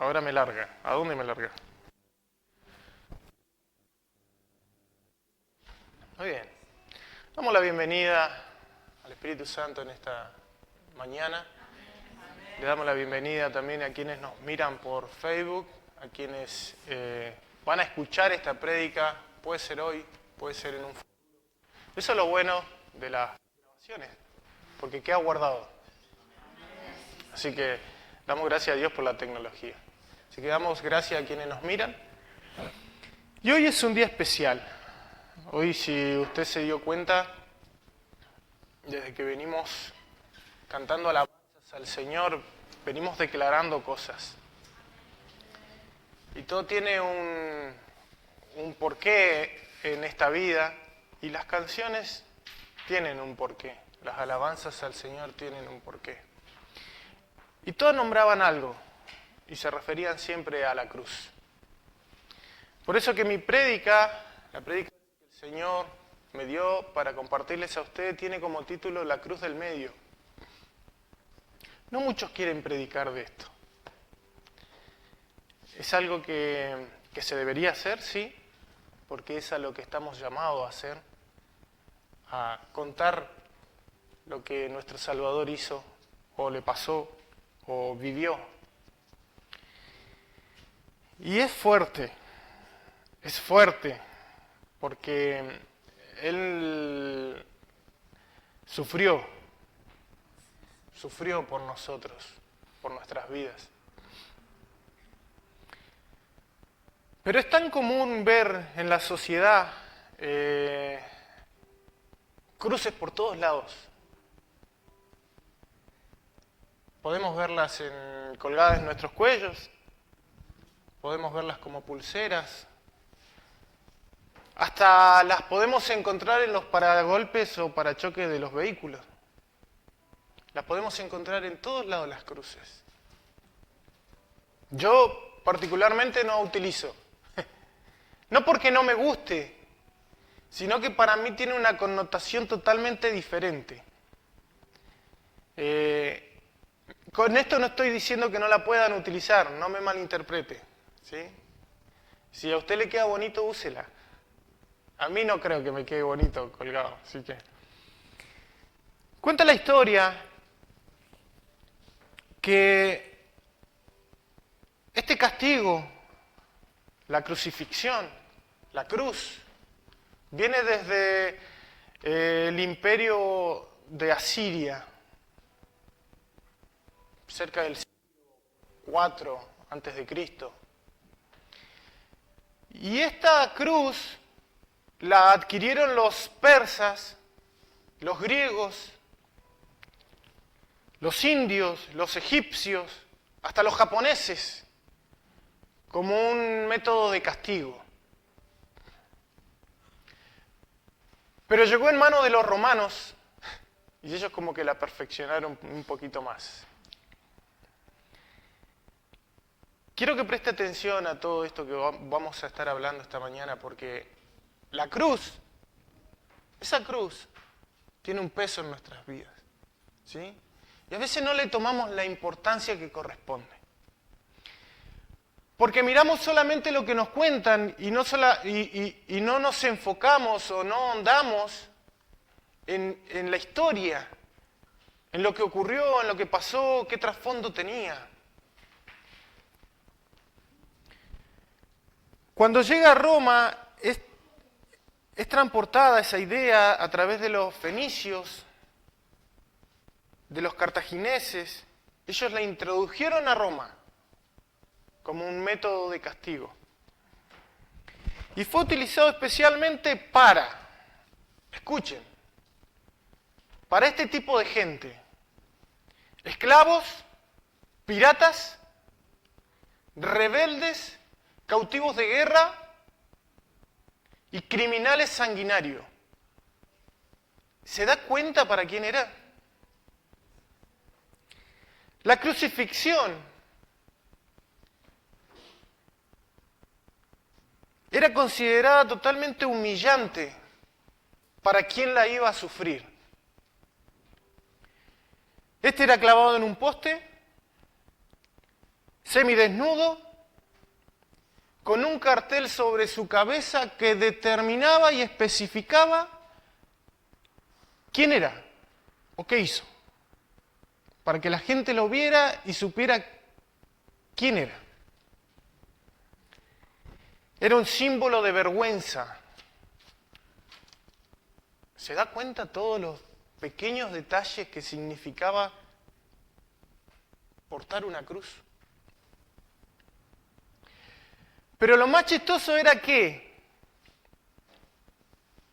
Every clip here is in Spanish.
ahora me larga. ¿A dónde me larga? Muy bien. Damos la bienvenida al Espíritu Santo en esta mañana. Le damos la bienvenida también a quienes nos miran por Facebook, a quienes van a escuchar esta prédica, puede ser hoy, puede ser en un futuro. Eso es lo bueno de las grabaciones, porque queda guardado. Así que damos gracias a Dios por la tecnología. Así que damos gracias a quienes nos miran. Y hoy es un día especial. Hoy, si usted se dio cuenta, desde que venimos cantando alabanzas al Señor, venimos declarando cosas. Y todo tiene un porqué en esta vida, y las canciones tienen un porqué. Las alabanzas al Señor tienen un porqué. Y todos nombraban algo, y se referían siempre a la cruz. Por eso que mi prédica, la prédica que el Señor me dio para compartirles a ustedes, tiene como título La cruz del medio. No muchos quieren predicar de esto. Es algo que se debería hacer, sí, porque es a lo que estamos llamados a hacer, a contar lo que nuestro Salvador hizo, o le pasó, o vivió. Y es fuerte, porque Él sufrió por nosotros, por nuestras vidas. Pero es tan común ver en la sociedad cruces por todos lados. Podemos verlas colgadas en nuestros cuellos, podemos verlas como pulseras, hasta las podemos encontrar en los paragolpes o parachoques de los vehículos. Las podemos encontrar en todos lados las cruces. Yo particularmente no utilizo. No porque no me guste, sino que para mí tiene una connotación totalmente diferente. Con esto no estoy diciendo que no la puedan utilizar, no me malinterprete, ¿sí? Si a usted le queda bonito, úsela. A mí no creo que me quede bonito colgado, así que... Cuenta la historia que este castigo, la crucifixión, la cruz, viene desde el imperio de Asiria, cerca del siglo IV a.C. Y esta cruz la adquirieron los persas, los griegos, los indios, los egipcios, hasta los japoneses, como un método de castigo. Pero llegó en manos de los romanos y ellos como que la perfeccionaron un poquito más. Quiero que preste atención a todo esto que vamos a estar hablando esta mañana, porque la cruz, esa cruz, tiene un peso en nuestras vidas, ¿sí? Y a veces no le tomamos la importancia que corresponde. Porque miramos solamente lo que nos cuentan y no nos enfocamos o no ahondamos en la historia, en lo que ocurrió, en lo que pasó, qué trasfondo tenía. Cuando llega a Roma, es transportada esa idea a través de los fenicios, de los cartagineses. Ellos la introdujeron a Roma como un método de castigo. Y fue utilizado especialmente escuchen, para este tipo de gente: esclavos, piratas, rebeldes, cautivos de guerra y criminales sanguinarios. ¿Se da cuenta para quién era? La crucifixión era considerada totalmente humillante para quien la iba a sufrir. Este era clavado en un poste, semidesnudo, con un cartel sobre su cabeza que determinaba y especificaba quién era o qué hizo, para que la gente lo viera y supiera quién era. Era un símbolo de vergüenza. ¿Se da cuenta todos los pequeños detalles que significaba portar una cruz? Pero lo más chistoso era que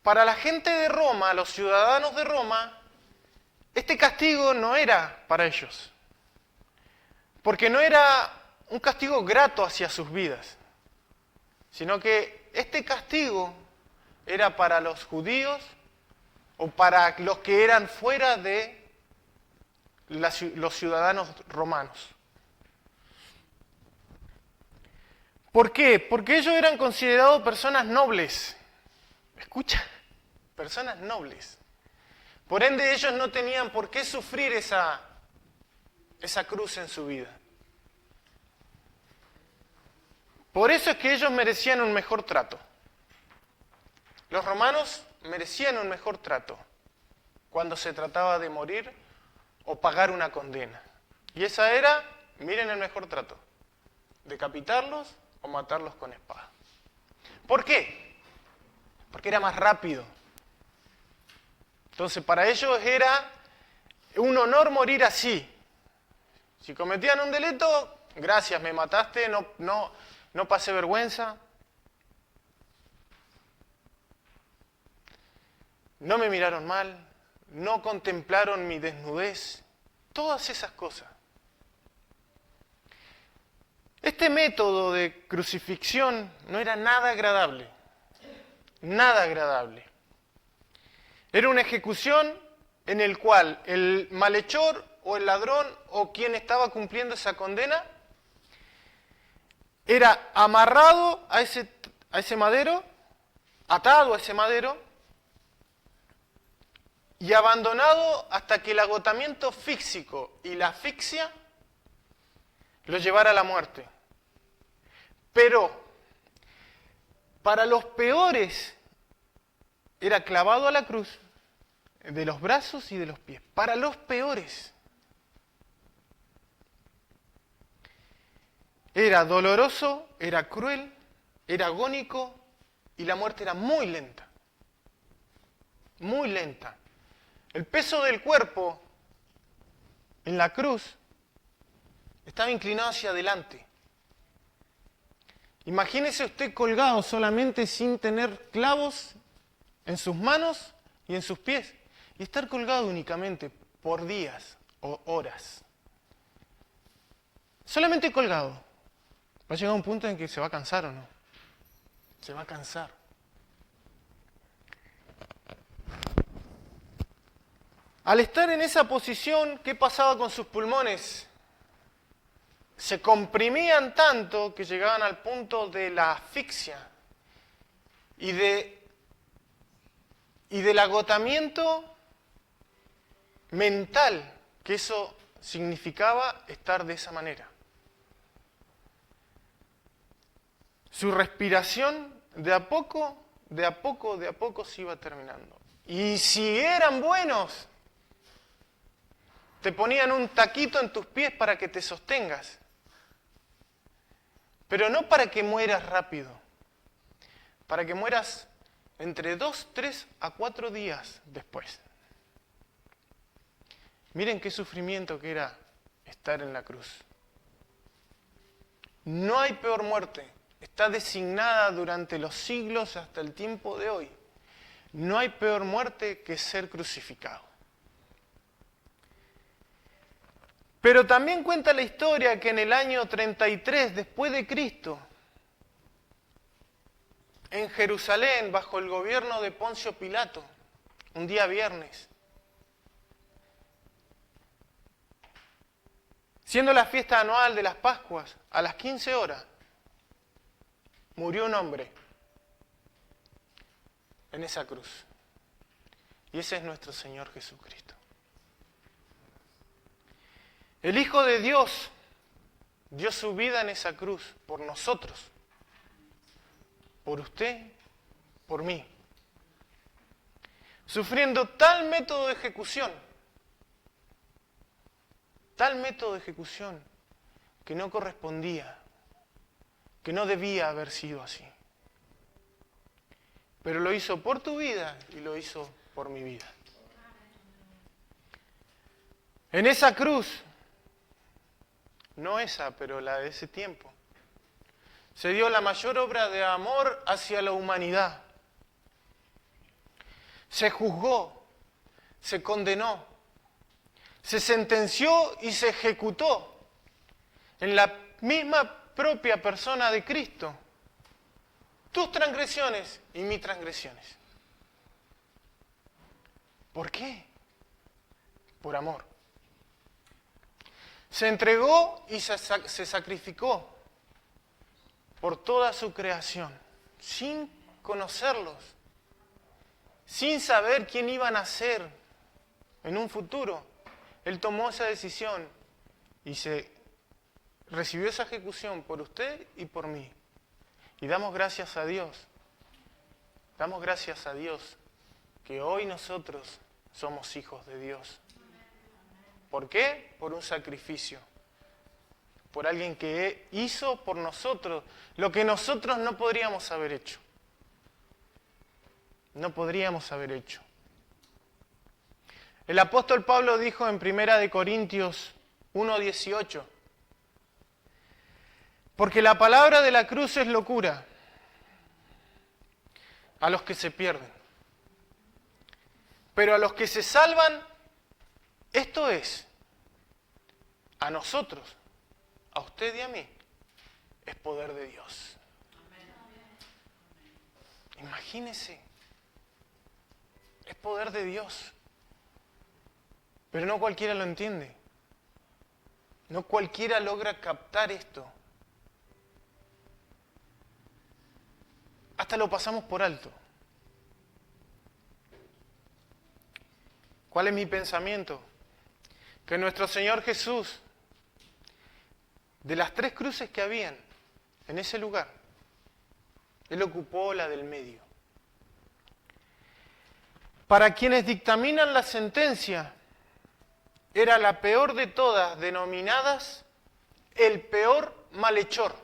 para la gente de Roma, los ciudadanos de Roma, este castigo no era para ellos, porque no era un castigo grato hacia sus vidas, sino que este castigo era para los judíos o para los que eran fuera de los ciudadanos romanos. ¿Por qué? Porque ellos eran considerados personas nobles. Escucha, personas nobles. Por ende, ellos no tenían por qué sufrir esa cruz en su vida. Por eso es que ellos merecían un mejor trato. Los romanos merecían un mejor trato cuando se trataba de morir o pagar una condena. Y esa era, miren el mejor trato, decapitarlos o matarlos con espada. ¿Por qué? Porque era más rápido. Entonces para ellos era un honor morir así. Si cometían un delito, gracias, me mataste, no pasé vergüenza. No me miraron mal, no contemplaron mi desnudez, todas esas cosas. Este método de crucifixión no era nada agradable, nada agradable. Era una ejecución en el cual el malhechor o el ladrón o quien estaba cumpliendo esa condena era amarrado a ese madero, atado a ese madero, y abandonado hasta que el agotamiento físico y la asfixia lo llevara a la muerte. Pero para los peores era clavado a la cruz de los brazos y de los pies. Para los peores. Era doloroso, era cruel, era agónico y la muerte era muy lenta. Muy lenta. El peso del cuerpo en la cruz estaba inclinado hacia adelante. Imagínese usted colgado solamente sin tener clavos en sus manos y en sus pies. Y estar colgado únicamente por días o horas. Solamente colgado. Va a llegar un punto en que se va a cansar o no. Se va a cansar. Al estar en esa posición, ¿qué pasaba con sus pulmones? Se comprimían tanto que llegaban al punto de la asfixia y del agotamiento mental que eso significaba estar de esa manera. Su respiración de a poco se iba terminando. Y si eran buenos, te ponían un taquito en tus pies para que te sostengas. Pero no para que mueras rápido. Para que mueras entre 2, 3 a 4 días después. Miren qué sufrimiento que era estar en la cruz. No hay peor muerte. Está designada durante los siglos hasta el tiempo de hoy. No hay peor muerte que ser crucificado. Pero también cuenta la historia que en el año 33 después de Cristo, en Jerusalén, bajo el gobierno de Poncio Pilato, un día viernes, siendo la fiesta anual de las Pascuas, a las 15 horas, murió un hombre en esa cruz. Y ese es nuestro Señor Jesucristo. El Hijo de Dios dio su vida en esa cruz por nosotros, por usted, por mí, sufriendo tal método de ejecución que no correspondía, que no debía haber sido así. Pero lo hizo por tu vida y lo hizo por mi vida. En esa cruz, no esa, pero la de ese tiempo, se dio la mayor obra de amor hacia la humanidad. Se juzgó, se condenó, se sentenció y se ejecutó en la misma propia persona de Cristo tus transgresiones y mis transgresiones. ¿Por qué? Por amor. Se entregó y se sacrificó por toda su creación, sin conocerlos, sin saber quién iban a ser en un futuro. Él tomó esa decisión y recibió esa ejecución por usted y por mí. Y damos gracias a Dios que hoy nosotros somos hijos de Dios. ¿Por qué? Por un sacrificio. Por alguien que hizo por nosotros lo que nosotros no podríamos haber hecho. No podríamos haber hecho. El apóstol Pablo dijo en 1 Corintios 1:18, porque la palabra de la cruz es locura a los que se pierden. Pero a los que se salvan, esto es, a nosotros, a usted y a mí, es poder de Dios. Imagínese, es poder de Dios. Pero no cualquiera lo entiende. No cualquiera logra captar esto. Hasta lo pasamos por alto. ¿Cuál es mi pensamiento? Que nuestro Señor Jesús, de las 3 cruces que habían en ese lugar, Él ocupó la del medio. Para quienes dictaminan la sentencia, era la peor de todas, denominadas el peor malhechor.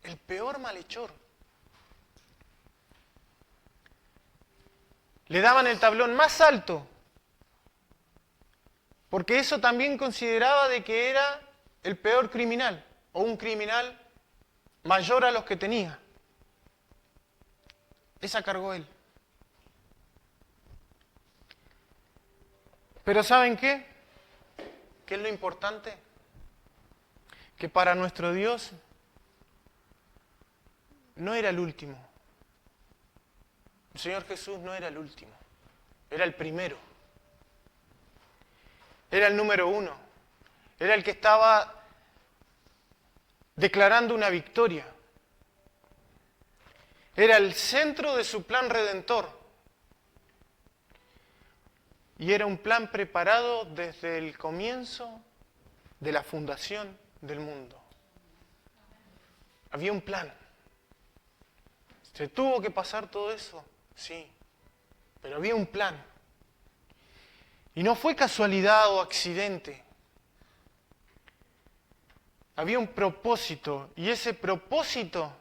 El peor malhechor. Le daban el tablón más alto, porque eso también consideraba de que era el peor criminal, o un criminal mayor a los que tenía. Esa cargó él. Pero ¿saben qué? ¿Qué es lo importante? Que para nuestro Dios no era el último. El Señor Jesús no era el último, era el primero. Era el número 1. Era el que estaba declarando una victoria. Era el centro de su plan redentor. Y era un plan preparado desde el comienzo de la fundación del mundo. Había un plan. ¿Se tuvo que pasar todo eso? Sí, pero había un plan. Y no fue casualidad o accidente. Había un propósito, y ese propósito,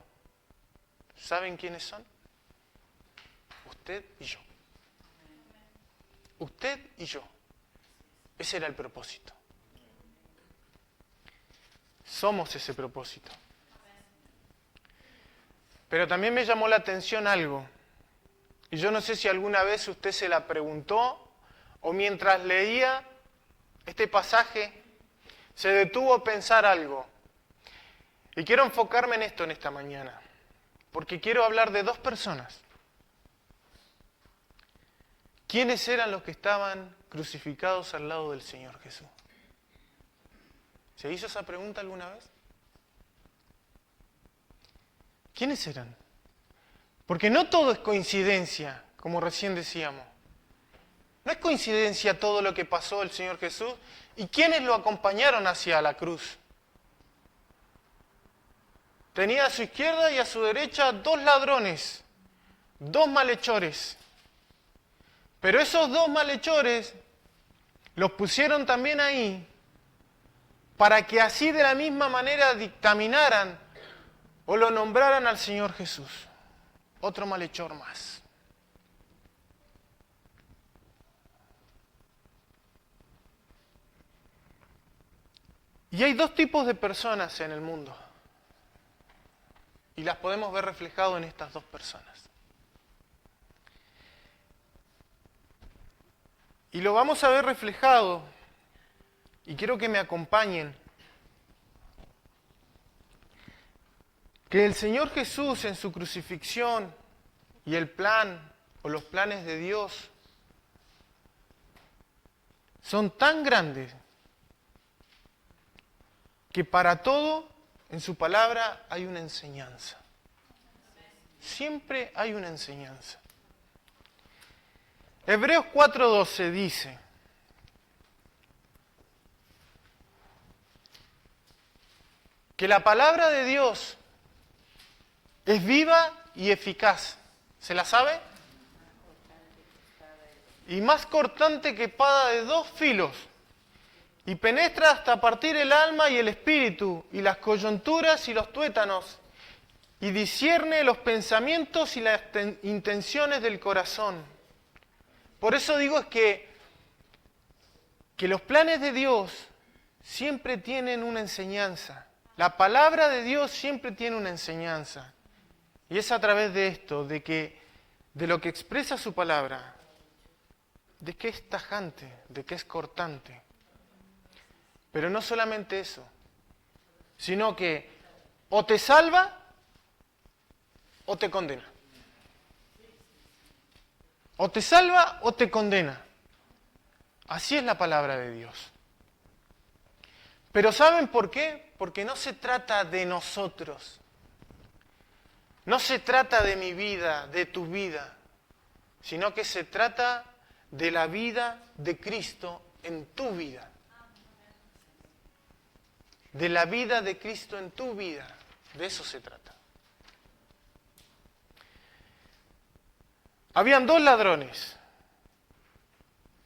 ¿saben quiénes son? Usted y yo. Usted y yo. Ese era el propósito. Somos ese propósito. Pero también me llamó la atención algo. Y yo no sé si alguna vez usted se la preguntó o mientras leía este pasaje se detuvo a pensar algo. Y quiero enfocarme en esto en esta mañana. Porque quiero hablar de 2 personas. ¿Quiénes eran los que estaban crucificados al lado del Señor Jesús? ¿Se hizo esa pregunta alguna vez? ¿Quiénes eran? Porque no todo es coincidencia, como recién decíamos. No es coincidencia todo lo que pasó el Señor Jesús y quiénes lo acompañaron hacia la cruz. tenía a su izquierda y a su derecha 2 ladrones, 2 malhechores. Pero esos 2 malhechores los pusieron también ahí para que así de la misma manera dictaminaran o lo nombraran al Señor Jesús. Otro malhechor más. Y hay 2 tipos de personas en el mundo. Y las podemos ver reflejadas en estas 2 personas. Y lo vamos a ver reflejado, y quiero que me acompañen, que el Señor Jesús en su crucifixión y el plan o los planes de Dios son tan grandes que para todo en su palabra hay una enseñanza. Siempre hay una enseñanza. Hebreos 4:12 dice: que la palabra de Dios es viva y eficaz. ¿Se la sabe? Y más cortante que espada de 2 filos, y penetra hasta partir el alma y el espíritu, y las coyunturas y los tuétanos, y discierne los pensamientos y las intenciones del corazón. Por eso digo es que los planes de Dios siempre tienen una enseñanza. La palabra de Dios siempre tiene una enseñanza. Y es a través de esto, de lo que expresa su palabra, de que es tajante, de que es cortante. Pero no solamente eso, sino que o te salva o te condena. O te salva o te condena. Así es la palabra de Dios. Pero ¿saben por qué? Porque no se trata de nosotros. No se trata de mi vida, de tu vida, sino que se trata de la vida de Cristo en tu vida. De la vida de Cristo en tu vida. De eso se trata. Habían 2 ladrones.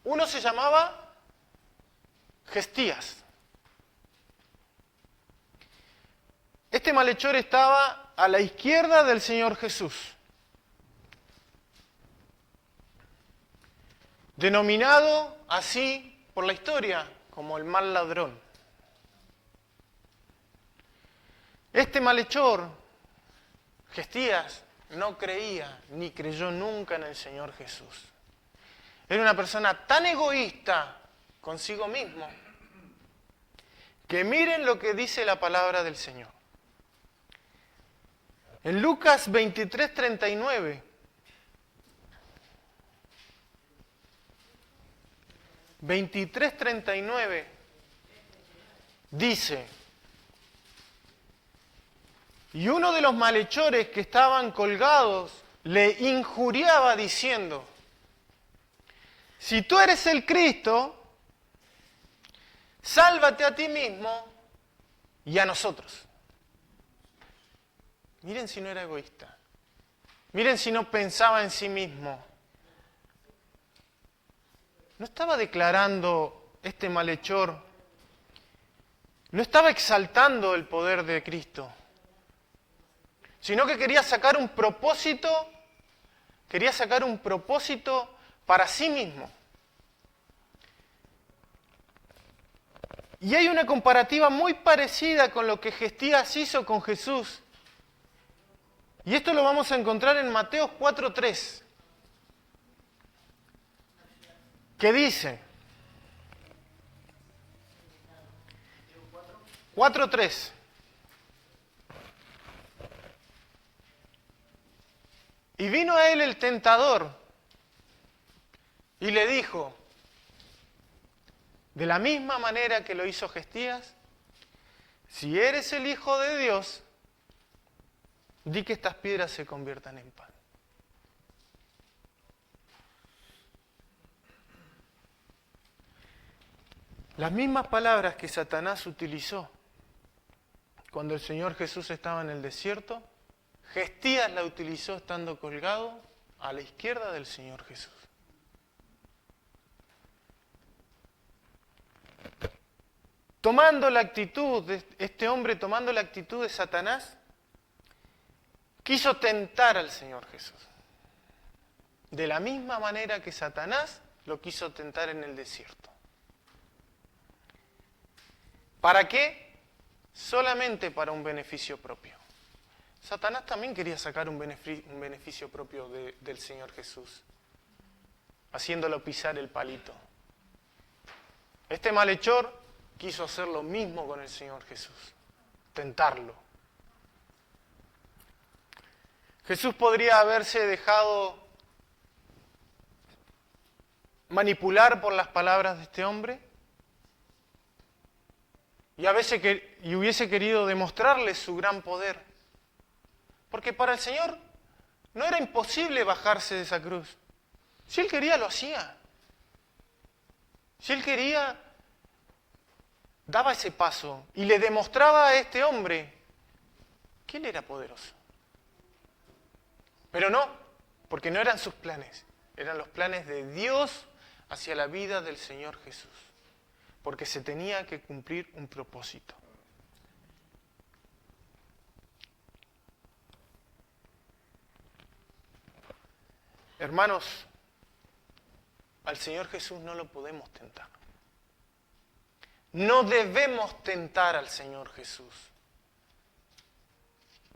Uno se llamaba Gestías. Este malhechor estaba a la izquierda del Señor Jesús, denominado así por la historia como el mal ladrón. Este malhechor, Gestías, no creía ni creyó nunca en el Señor Jesús. Era una persona tan egoísta consigo mismo que miren lo que dice la palabra del Señor. En Lucas 23:39 dice: y uno de los malhechores que estaban colgados le injuriaba diciendo: si tú eres el Cristo, sálvate a ti mismo y a nosotros. Miren si no era egoísta. Miren si no pensaba en sí mismo. No estaba declarando este malhechor, no estaba exaltando el poder de Cristo, sino que quería sacar un propósito para sí mismo. Y hay una comparativa muy parecida con lo que Gestías hizo con Jesús. Y esto lo vamos a encontrar en Mateo 4:3, que dice, 4:3, y vino a él el tentador y le dijo, de la misma manera que lo hizo Gestías, si eres el Hijo de Dios, di que estas piedras se conviertan en pan. Las mismas palabras que Satanás utilizó cuando el Señor Jesús estaba en el desierto, Gestías la utilizó estando colgado a la izquierda del Señor Jesús. Tomando la actitud, este hombre tomando la actitud de Satanás, quiso tentar al Señor Jesús. De la misma manera que Satanás lo quiso tentar en el desierto. ¿Para qué? Solamente para un beneficio propio. Satanás también quería sacar un beneficio propio del Señor Jesús, haciéndolo pisar el palito. Este malhechor quiso hacer lo mismo con el Señor Jesús, tentarlo. Jesús podría haberse dejado manipular por las palabras de este hombre y hubiese querido demostrarle su gran poder. Porque para el Señor no era imposible bajarse de esa cruz. Si Él quería, lo hacía. Si Él quería, daba ese paso y le demostraba a este hombre que Él era poderoso. Pero no, porque no eran sus planes, eran los planes de Dios hacia la vida del Señor Jesús. Porque se tenía que cumplir un propósito. Hermanos, al Señor Jesús no lo podemos tentar. No debemos tentar al Señor Jesús.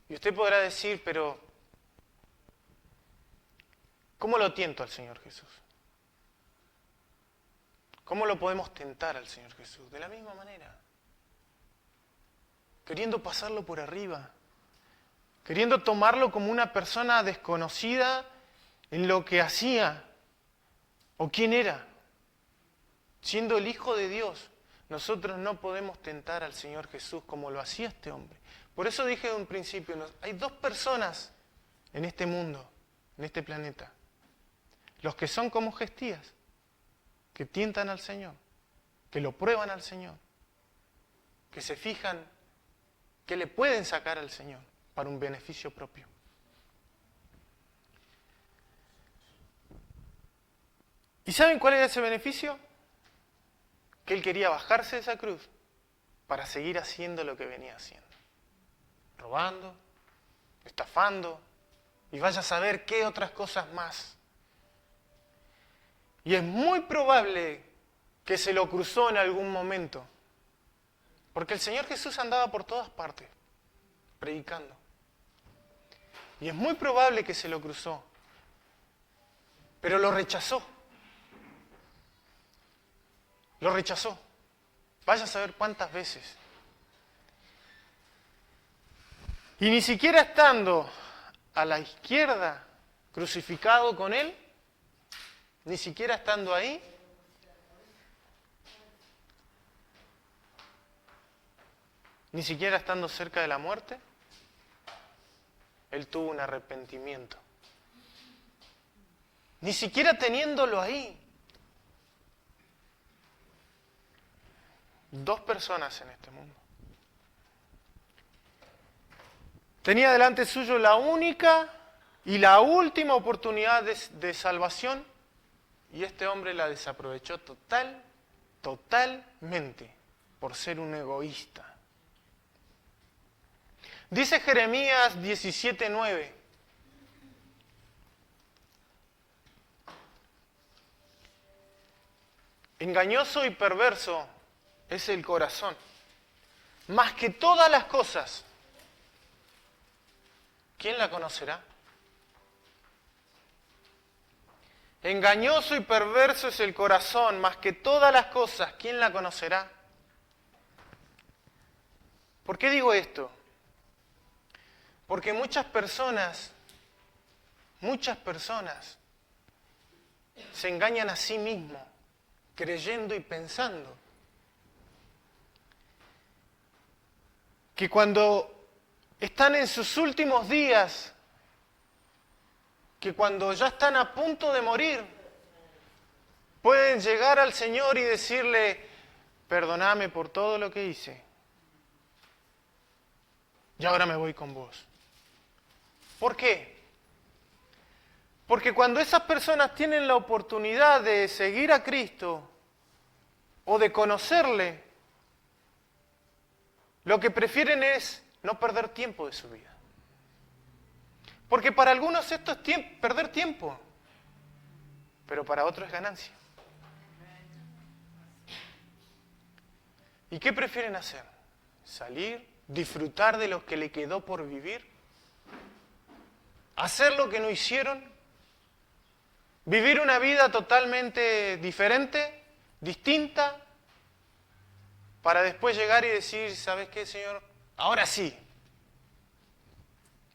Y usted podrá decir, pero ¿cómo lo tiento al Señor Jesús? ¿Cómo lo podemos tentar al Señor Jesús? De la misma manera. Queriendo pasarlo por arriba. Queriendo tomarlo como una persona desconocida en lo que hacía o quién era. Siendo el Hijo de Dios, nosotros no podemos tentar al Señor Jesús como lo hacía este hombre. Por eso dije en un principio, hay dos personas en este mundo, en este planeta. Los que son como Gestías, que tientan al Señor, que lo prueban al Señor, que se fijan que le pueden sacar al Señor para un beneficio propio. ¿Y saben cuál era ese beneficio? Que Él quería bajarse de esa cruz para seguir haciendo lo que venía haciendo. Robando, estafando, y vaya a saber qué otras cosas más. Y es muy probable que se lo cruzó en algún momento. Porque el Señor Jesús andaba por todas partes, predicando. Y es muy probable que se lo cruzó. Pero lo rechazó. Lo rechazó. Vaya a saber cuántas veces. Y ni siquiera estando a la izquierda, crucificado con Él, ni siquiera estando ahí, ni siquiera estando cerca de la muerte, Él tuvo un arrepentimiento. Ni siquiera teniéndolo ahí. Dos personas en este mundo. Tenía delante suyo la única y la última oportunidad de salvación y este hombre la desaprovechó totalmente por ser un egoísta. Dice Jeremías 17:9. Engañoso y perverso es el corazón, más que todas las cosas. ¿Quién la conocerá? Engañoso y perverso es el corazón, más que todas las cosas. ¿Quién la conocerá? ¿Por qué digo esto? Porque muchas personas se engañan a sí mismos, creyendo y pensando que cuando están en sus últimos días, que cuando ya están a punto de morir, pueden llegar al Señor y decirle, perdóname por todo lo que hice. y ahora me voy con vos. ¿Por qué? Porque cuando esas personas tienen la oportunidad de seguir a Cristo o de conocerle, lo que prefieren es no perder tiempo de su vida. Porque para algunos esto es perder tiempo, pero para otros es ganancia. ¿Y qué prefieren hacer? ¿Salir? ¿Disfrutar de lo que le quedó por vivir? ¿Hacer lo que no hicieron? ¿Vivir una vida totalmente diferente, distinta? Para después llegar y decir, ¿sabes qué, Señor? Ahora sí,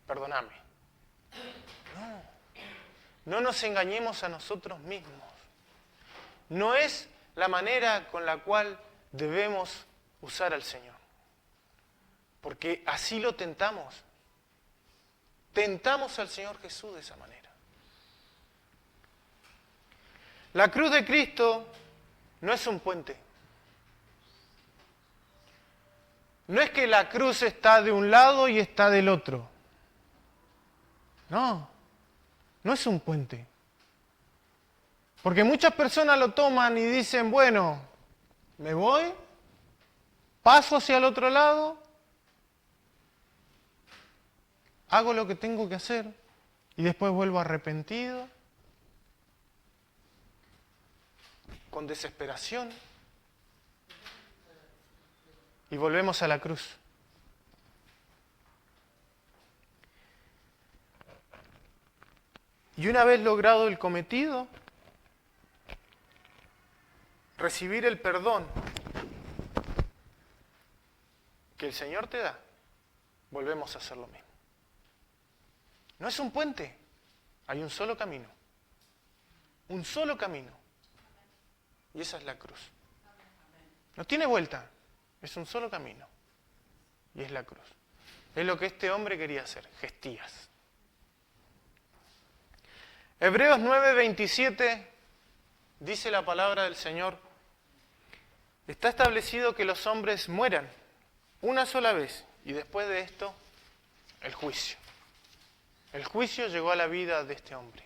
perdóname. No nos engañemos a nosotros mismos. No es la manera con la cual debemos usar al Señor. Porque así lo tentamos. Tentamos al Señor Jesús de esa manera. La cruz de Cristo no es un puente. No es que la cruz está de un lado y está del otro. No, no es un puente. Porque muchas personas lo toman y dicen, bueno, me voy, paso hacia el otro lado, hago lo que tengo que hacer y después vuelvo arrepentido, con desesperación, y volvemos a la cruz. Y una vez logrado el cometido, recibir el perdón que el Señor te da, volvemos a hacer lo mismo. No es un puente, hay un solo camino. Un solo camino. Y esa es la cruz. No tiene vuelta, es un solo camino. Y es la cruz. Es lo que este hombre quería hacer, gestías. Hebreos 9:27 dice la palabra del Señor: está establecido que los hombres mueran una sola vez y después de esto el juicio. El juicio llegó a la vida de este hombre.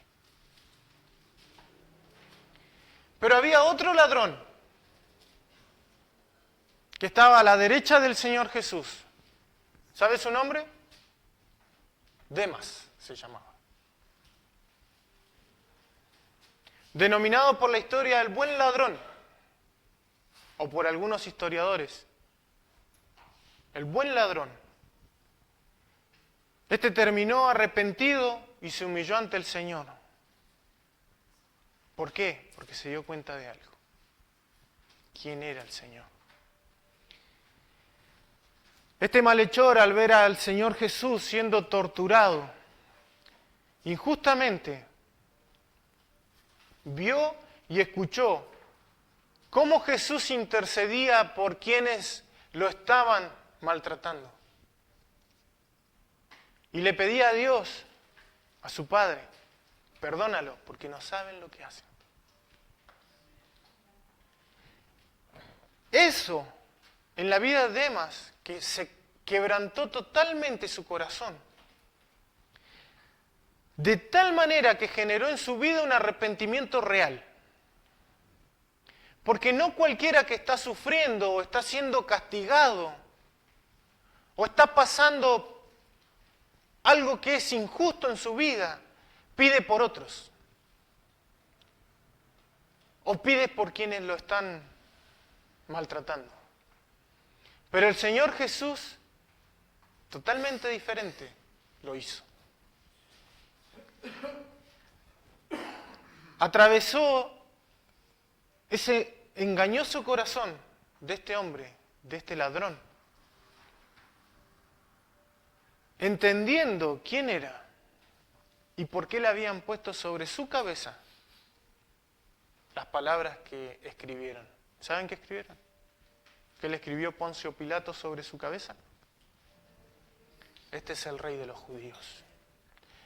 Pero había otro ladrón que estaba a la derecha del Señor Jesús. ¿Sabe su nombre? Demas se llamaba. Denominado por la historia el buen ladrón, o por algunos historiadores, el buen ladrón. Este terminó arrepentido y se humilló ante el Señor. ¿Por qué? Porque se dio cuenta de algo. ¿Quién era el Señor? Este malhechor, al ver al Señor Jesús siendo torturado injustamente, vio y escuchó cómo Jesús intercedía por quienes lo estaban maltratando. Y le pedía a Dios, a su Padre, perdónalo, porque no saben lo que hacen. Eso, en la vida de Demas, que se quebrantó totalmente su corazón, de tal manera que generó en su vida un arrepentimiento real. Porque no cualquiera que está sufriendo o está siendo castigado o está pasando algo que es injusto en su vida, pide por otros. O pide por quienes lo están maltratando. Pero el Señor Jesús, totalmente diferente, lo hizo. Atravesó ese engañoso corazón de este hombre, de este ladrón, entendiendo quién era y por qué le habían puesto sobre su cabeza las palabras que escribieron. ¿Saben qué escribieron? ¿Qué le escribió Poncio Pilato sobre su cabeza? Este es el rey de los judíos.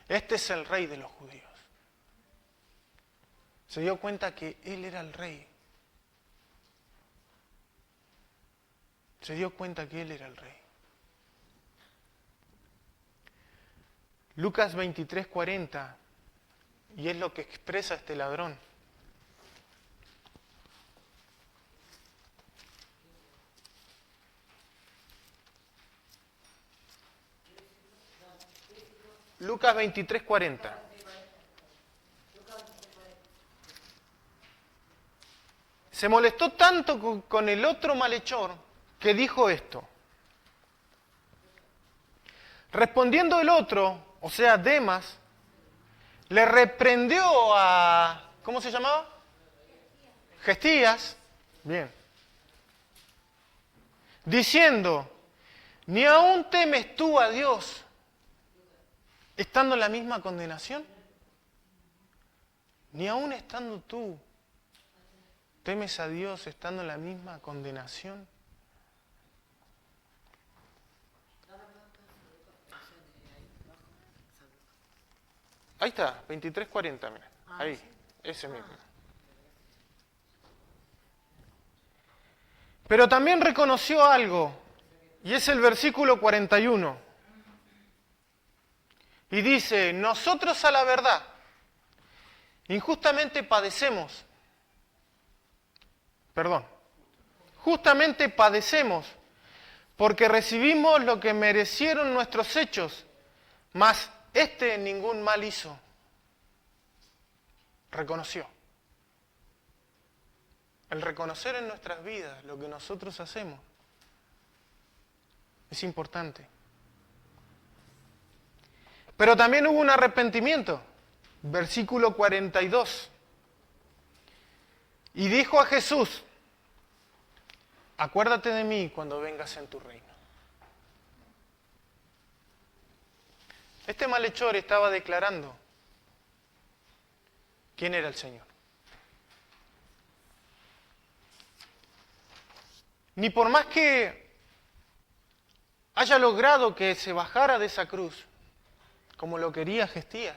Este es el rey de los judíos. Se dio cuenta que él era el rey. Se dio cuenta que él era el rey. Lucas 23:40, y es lo que expresa este ladrón. Lucas 23:40. Se molestó tanto con el otro malhechor que dijo esto. Respondiendo el otro, o sea, Demas, le reprendió a... ¿Cómo se llamaba? Gestías. Bien. Diciendo, ¿ni aún temes tú a Dios estando en la misma condenación? ¿Ni aún estando tú temes a Dios estando en la misma condenación? Ahí está, 23:40, mira. Ahí, ese mismo. Pero también reconoció algo, y es el versículo 41. Y dice, nosotros a la verdad injustamente padecemos. Justamente padecemos, porque recibimos lo que merecieron nuestros hechos, mas ningún mal hizo. Reconoció. El reconocer en nuestras vidas lo que nosotros hacemos es importante. Pero también hubo un arrepentimiento. Versículo 42. Y dijo a Jesús, acuérdate de mí cuando vengas en tu reino. Este malhechor estaba declarando quién era el Señor. Ni por más que haya logrado que se bajara de esa cruz, como lo quería Gestías,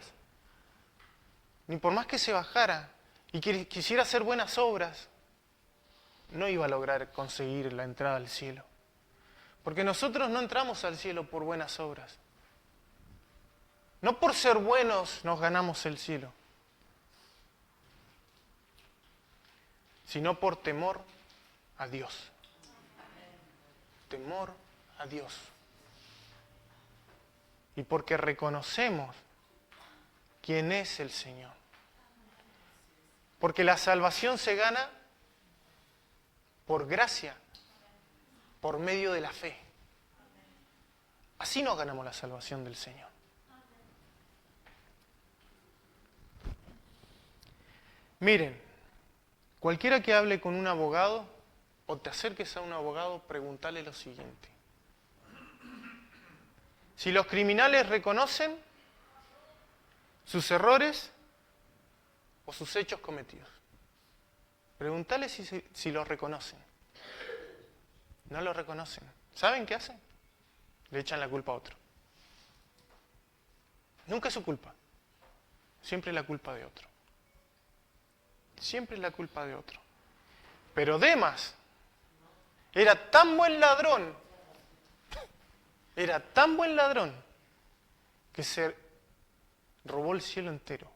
ni por más que se bajara y quisiera hacer buenas obras, no iba a lograr conseguir la entrada al cielo. Porque nosotros no entramos al cielo por buenas obras. No por ser buenos nos ganamos el cielo, sino por temor a Dios. Temor a Dios. Y porque reconocemos quién es el Señor. Porque la salvación se gana por gracia, por medio de la fe. Así nos ganamos la salvación del Señor. Miren, cualquiera que hable con un abogado o te acerques a un abogado, pregúntale lo siguiente. Si los criminales reconocen sus errores o sus hechos cometidos. Pregúntale si los reconocen. No los reconocen. ¿Saben qué hacen? Le echan la culpa a otro. Nunca es su culpa. Siempre es la culpa de otro. Siempre es la culpa de otro. Pero Demas era tan buen ladrón, que se robó el cielo entero.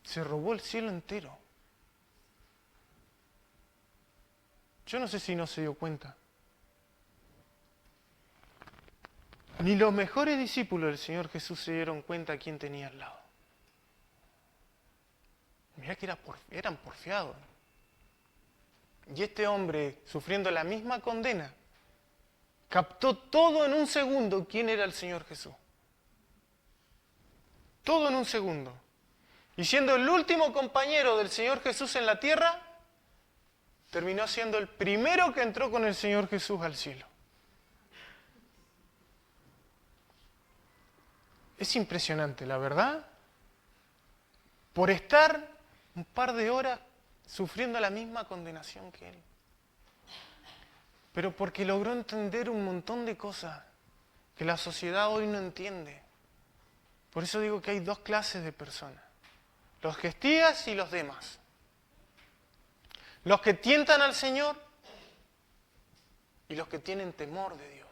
Se robó el cielo entero. Yo no sé si no se dio cuenta. Ni los mejores discípulos del Señor Jesús se dieron cuenta a quién tenía al lado. Mirá que eran porfiados. Y este hombre, sufriendo la misma condena, captó todo en un segundo quién era el Señor Jesús. Todo en un segundo. Y siendo el último compañero del Señor Jesús en la tierra, terminó siendo el primero que entró con el Señor Jesús al cielo. Es impresionante, la verdad. Por estar un par de horas sufriendo la misma condenación que él. Pero porque logró entender un montón de cosas que la sociedad hoy no entiende. Por eso digo que hay dos clases de personas. Los gestías y los demás. Los que tientan al Señor y los que tienen temor de Dios.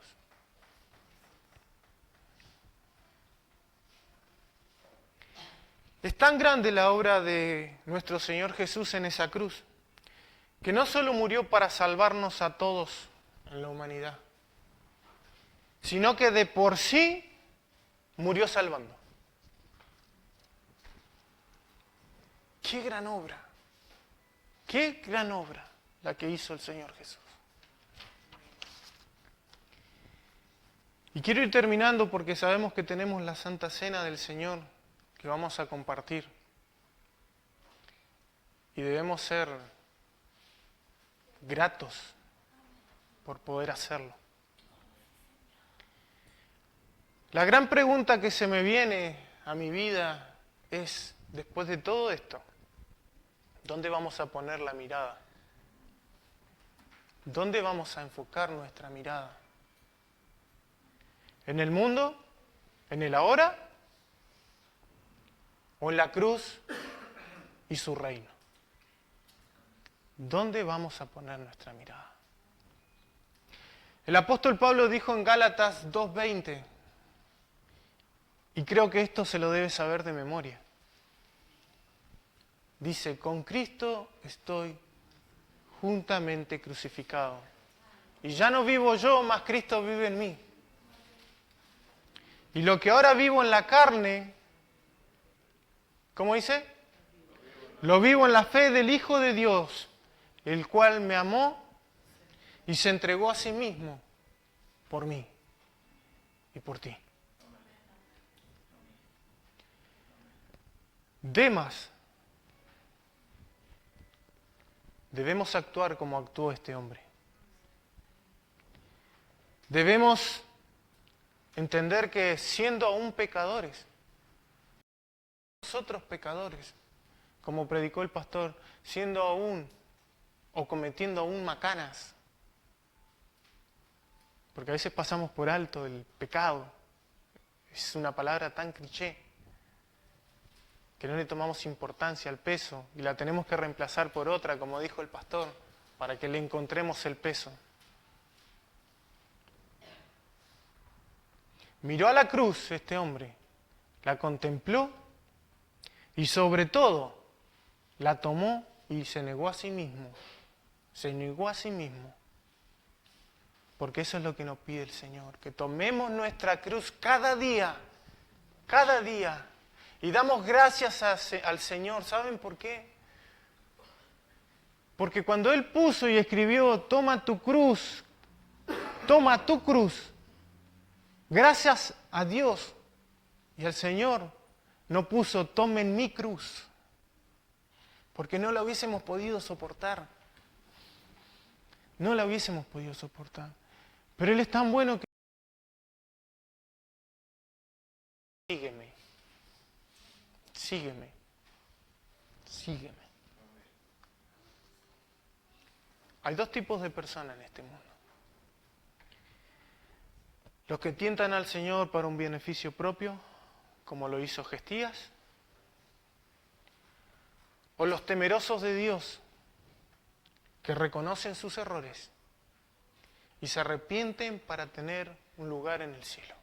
Es tan grande la obra de nuestro Señor Jesús en esa cruz, que no solo murió para salvarnos a todos en la humanidad, sino que de por sí murió salvando. ¡Qué gran obra! ¡Qué gran obra la que hizo el Señor Jesús! Y quiero ir terminando porque sabemos que tenemos la Santa Cena del Señor que vamos a compartir. Y debemos ser gratos por poder hacerlo. La gran pregunta que se me viene a mi vida es, después de todo esto, ¿dónde vamos a poner la mirada? ¿Dónde vamos a enfocar nuestra mirada? ¿En el mundo? ¿En el ahora? ¿O en la cruz y su reino? ¿Dónde vamos a poner nuestra mirada? El apóstol Pablo dijo en Gálatas 2:20, y creo que esto se lo debe saber de memoria. Dice, con Cristo estoy juntamente crucificado. Y ya no vivo yo, mas Cristo vive en mí. Y lo que ahora vivo en la carne, ¿cómo dice? Lo vivo en la fe del Hijo de Dios, el cual me amó y se entregó a sí mismo por mí y por ti. Demas, debemos actuar como actuó este hombre. Debemos entender que siendo aún pecadores, nosotros pecadores, como predicó el pastor, siendo aún o cometiendo aún macanas, porque a veces pasamos por alto el pecado, es una palabra tan cliché, que no le tomamos importancia al peso y la tenemos que reemplazar por otra, como dijo el pastor, para que le encontremos el peso. Miró a la cruz este hombre, la contempló y sobre todo la tomó y se negó a sí mismo. Se negó a sí mismo. Porque eso es lo que nos pide el Señor, que tomemos nuestra cruz cada día, y damos gracias al Señor. ¿Saben por qué? Porque cuando Él puso y escribió, toma tu cruz, gracias a Dios y al Señor, no puso, tomen mi cruz, porque no la hubiésemos podido soportar. No la hubiésemos podido soportar. Pero Él es tan bueno que... Sígueme. Sígueme. Sígueme. Hay dos tipos de personas en este mundo. Los que tientan al Señor para un beneficio propio, como lo hizo Gestías, o los temerosos de Dios, que reconocen sus errores y se arrepienten para tener un lugar en el cielo.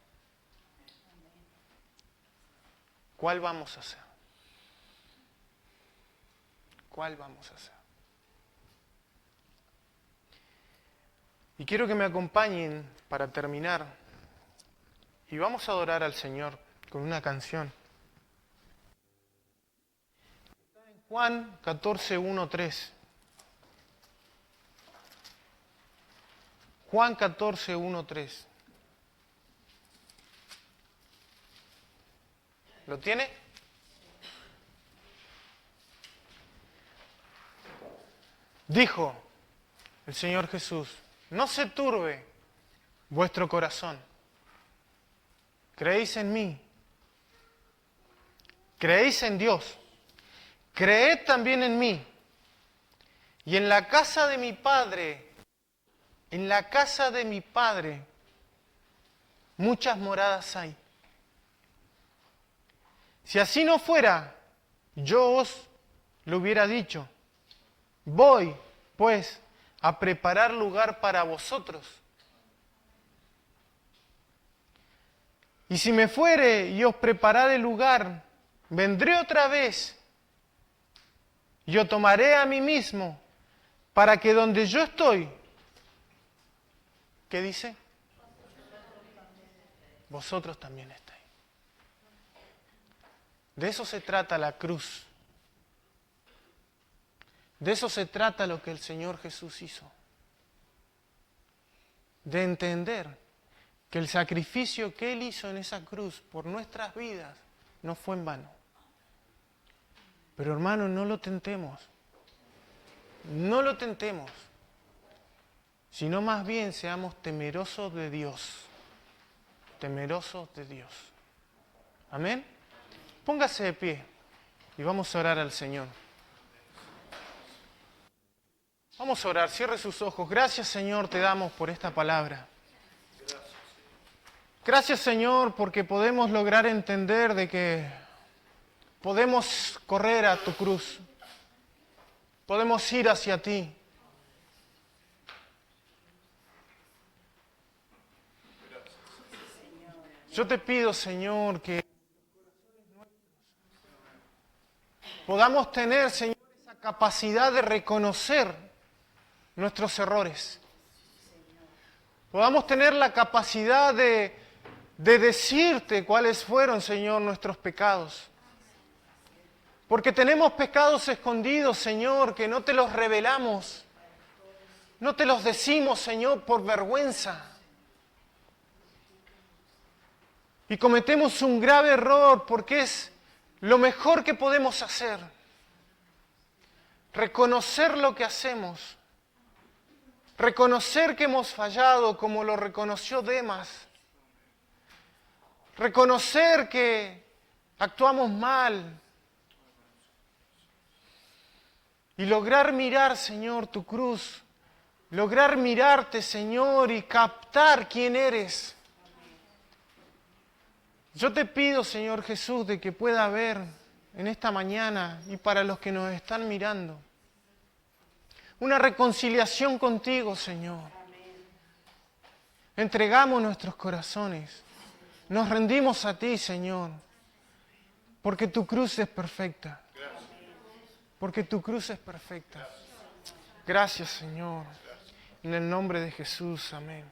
¿Cuál vamos a hacer? ¿Cuál vamos a hacer? Y quiero que me acompañen para terminar. Y vamos a adorar al Señor con una canción. Está en Juan 14:1-3. Juan 14:1-3. ¿Lo tiene? Dijo el Señor Jesús, no se turbe vuestro corazón. Creéis en mí. Creéis en Dios. Creed también en mí. Y en la casa de mi Padre, muchas moradas hay. Si así no fuera, yo os lo hubiera dicho. Voy, pues, a preparar lugar para vosotros. Y si me fuere y os preparare lugar, vendré otra vez, yo tomaré a mí mismo, para que donde yo estoy, ¿qué dice? Vosotros también estáis. De eso se trata la cruz. De eso se trata lo que el Señor Jesús hizo. De entender que el sacrificio que Él hizo en esa cruz por nuestras vidas no fue en vano. Pero hermano, no lo tentemos. No lo tentemos. Sino más bien seamos temerosos de Dios. Temerosos de Dios. Amén. Póngase de pie y vamos a orar al Señor. Vamos a orar, cierre sus ojos. Gracias, Señor, te damos por esta palabra. Gracias, Señor, porque podemos lograr entender de que podemos correr a tu cruz. Podemos ir hacia ti. Yo te pido, Señor, que podamos tener, Señor, esa capacidad de reconocer nuestros errores. Podamos tener la capacidad de decirte cuáles fueron, Señor, nuestros pecados. Porque tenemos pecados escondidos, Señor, que no te los revelamos. No te los decimos, Señor, por vergüenza. Y cometemos un grave error porque es lo mejor que podemos hacer. Reconocer lo que hacemos. Reconocer que hemos fallado como lo reconoció Demas. Reconocer que actuamos mal. Y lograr mirar, Señor, tu cruz. Lograr mirarte, Señor, y captar quién eres. Yo te pido, Señor Jesús, de que pueda haber en esta mañana y para los que nos están mirando, una reconciliación contigo, Señor. Entregamos nuestros corazones. Nos rendimos a ti, Señor, porque tu cruz es perfecta. Porque tu cruz es perfecta. Gracias, Señor. En el nombre de Jesús, amén.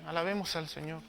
Alabemos al Señor.